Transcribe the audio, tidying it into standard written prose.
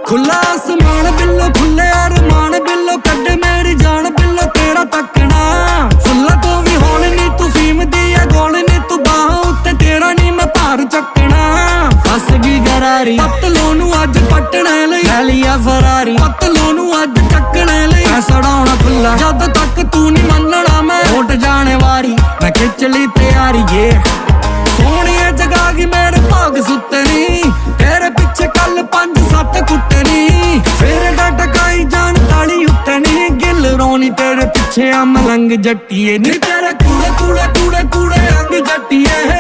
खुला आसमान बिल्लो खुले अरमान बिल्लो कड्डे मेरी जान बिल्लो तेरा तकना फुल्ला तो भी होल नी तू फीम दी है गोल नी तू बाह उत्ते तेरा नी मैं भार चकना फस गई गरारी पतलो नू अज पटने लई ले लिया फरारी पतलो नू अज टकने लई मैं सड़ाउणा फुल्ला जद तक तू नी मनना मैं उठ जाने वारी मैं खिच ली तैयारी ये सोहणिए जगा गई मेरे भाग सुतनी तेरे पिछे कल 5-7 कुटनी फिर टकाई जान ताली उठनी गिल रोनी तेरे पिछे मलंग जट्टिए नी तेरे कूड़े कूड़े कूड़े कूड़े अंग जट्टिए